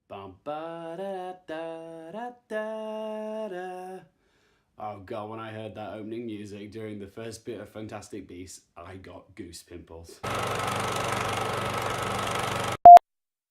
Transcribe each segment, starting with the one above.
Bum, ba, da, da, da, da, da. Oh god, when I heard that opening music during the first bit of Fantastic Beasts, I got goose pimples.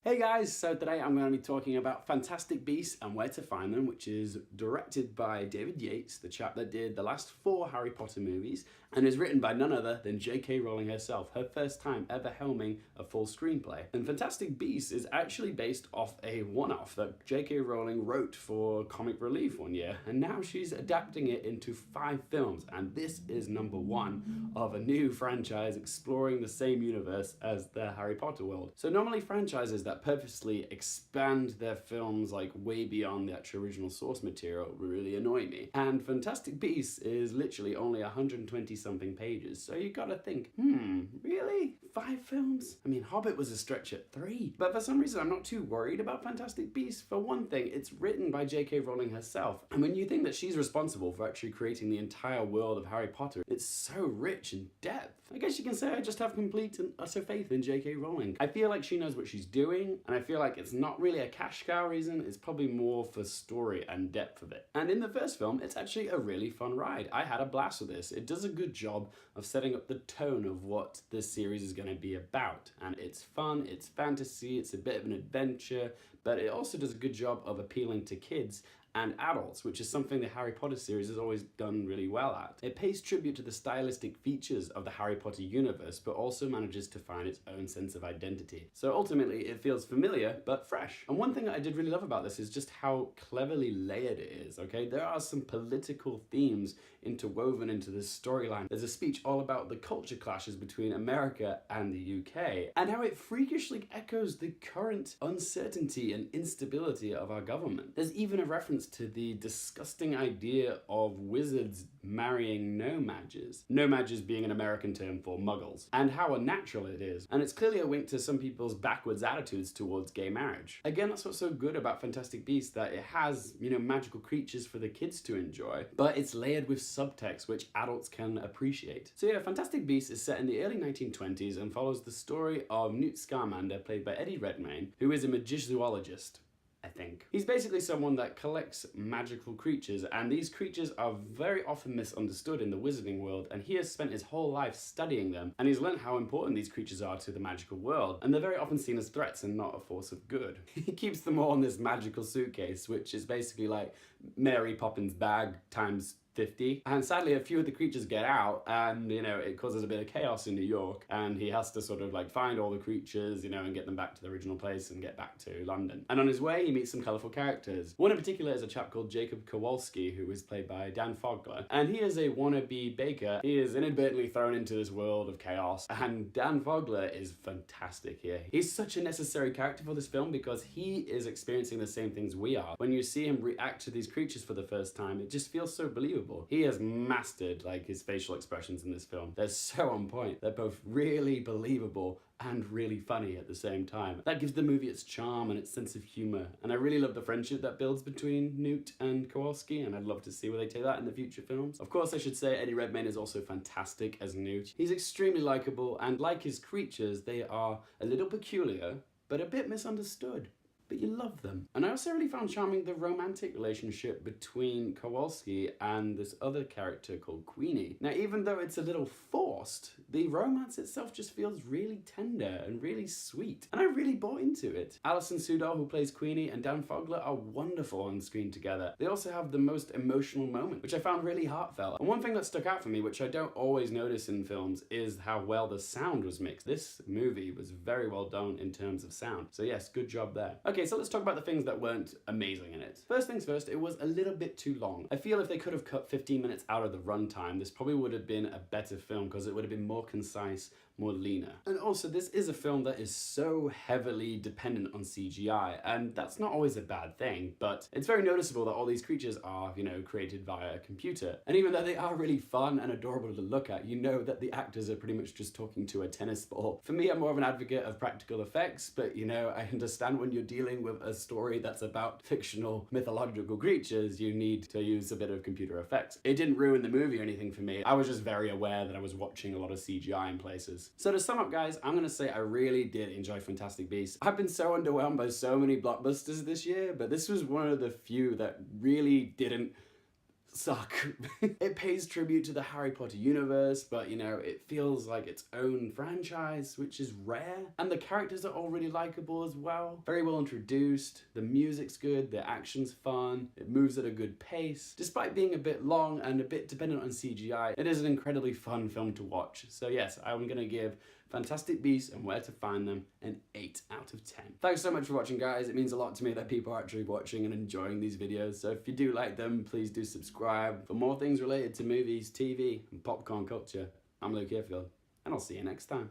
Hey guys, so today I'm going to be talking about Fantastic Beasts and Where to Find Them, which is directed by David Yates, the chap that did the last 4 Harry Potter movies, and is written by none other than J.K. Rowling herself, her first time ever helming a full screenplay. And Fantastic Beasts is actually based off a one-off that J.K. Rowling wrote for Comic Relief one year, and now she's adapting it into 5 films, and this is number 1 of a new franchise exploring the same universe as the Harry Potter world. So normally franchises that purposely expand their films like way beyond the actual original source material really annoy me. And Fantastic Beasts is literally only 120 something pages, so you gotta think, really? 5 films? I mean, Hobbit was a stretch at 3. But for some reason, I'm not too worried about Fantastic Beasts. For one thing, it's written by J.K. Rowling herself. And when you think that she's responsible for actually creating the entire world of Harry Potter, it's so rich in depth. I guess you can say I just have complete and utter faith in J.K. Rowling. I feel like she knows what she's doing, and I feel like it's not really a cash cow reason, it's probably more for story and depth of it. And in the first film, it's actually a really fun ride. I had a blast with this. It does a good job of setting up the tone of what this series is going to be about. And it's fun, it's fantasy, it's a bit of an adventure, but it also does a good job of appealing to kids and adults, which is something the Harry Potter series has always done really well at. It pays tribute to the stylistic features of the Harry Potter universe, but also manages to find its own sense of identity. So ultimately, it feels familiar, but fresh. And one thing that I did really love about this is just how cleverly layered it is, okay? There are some political themes interwoven into this storyline. There's a speech all about the culture clashes between America and the UK, and how it freakishly echoes the current uncertainty and instability of our government. There's even a reference to the disgusting idea of wizards marrying no-mages. No-mages being an American term for muggles, and how unnatural it is. And it's clearly a wink to some people's backwards attitudes towards gay marriage. Again, that's what's so good about Fantastic Beasts, that it has, magical creatures for the kids to enjoy, but it's layered with subtext which adults can appreciate. So yeah, Fantastic Beasts is set in the early 1920s and follows the story of Newt Scamander, played by Redmayne, who is a magizoologist. I think. He's basically someone that collects magical creatures, and these creatures are very often misunderstood in the wizarding world, and he has spent his whole life studying them, and he's learned how important these creatures are to the magical world, and they're very often seen as threats and not a force of good. He keeps them all in this magical suitcase, which is basically like Mary Poppins' bag times 50. And sadly, a few of the creatures get out, and it causes a bit of chaos in New York, and he has to sort of like find all the creatures, and get them back to the original place and get back to London. And on his way, he meets some colourful characters. One in particular is a chap called Jacob Kowalski, who is played by Dan Fogler, and he is a wannabe baker. He is inadvertently thrown into this world of chaos, and Dan Fogler is fantastic here. He's such a necessary character for this film because he is experiencing the same things we are. When you see him react to these creatures for the first time, it just feels so believable. He has mastered his facial expressions in this film. They're so on point. They're both really believable and really funny at the same time. That gives the movie its charm and its sense of humor. And I really love the friendship that builds between Newt and Kowalski, and I'd love to see where they take that in the future films. Of course, I should say Eddie Redmayne is also fantastic as Newt. He's extremely likable, and like his creatures, they are a little peculiar, but a bit misunderstood. But you love them. And I also really found charming the romantic relationship between Kowalski and this other character called Queenie. Now, even though it's a little forced, the romance itself just feels really tender and really sweet. And I really bought into it. Alison Sudol, who plays Queenie, and Dan Fogler are wonderful on screen together. They also have the most emotional moment, which I found really heartfelt. And one thing that stuck out for me, which I don't always notice in films, is how well the sound was mixed. This movie was very well done in terms of sound. So yes, good job there. Okay, so let's talk about the things that weren't amazing in it. First things first, it was a little bit too long. I feel if they could have cut 15 minutes out of the runtime, this probably would have been a better film because it would have been more concise, more leaner. And also, this is a film that is so heavily dependent on CGI, and that's not always a bad thing, but it's very noticeable that all these creatures are, created via a computer. And even though they are really fun and adorable to look at, you know that the actors are pretty much just talking to a tennis ball. For me, I'm more of an advocate of practical effects, but I understand when you're dealing dealing with a story that's about fictional mythological creatures, you need to use a bit of computer effects. It didn't ruin the movie or anything for me. I was just very aware that I was watching a lot of CGI in places. So to sum up, guys, I'm gonna say I really did enjoy Fantastic Beasts. I've been so underwhelmed by so many blockbusters this year, but this was one of the few that really didn't suck. It pays tribute to the Harry Potter universe, but you know, it feels like its own franchise, which is rare. And the characters are all really likable as well. Very well introduced, the music's good, the action's fun, it moves at a good pace. Despite being a bit long and a bit dependent on CGI, it is an incredibly fun film to watch. So yes, I'm gonna give Fantastic Beasts and Where to Find Them an 8 out of 10. Thanks so much for watching, guys. It means a lot to me that people are actually watching and enjoying these videos. So if you do like them, please do subscribe for more things related to movies, TV, and popcorn culture. I'm Luke Hearfield, and I'll see you next time.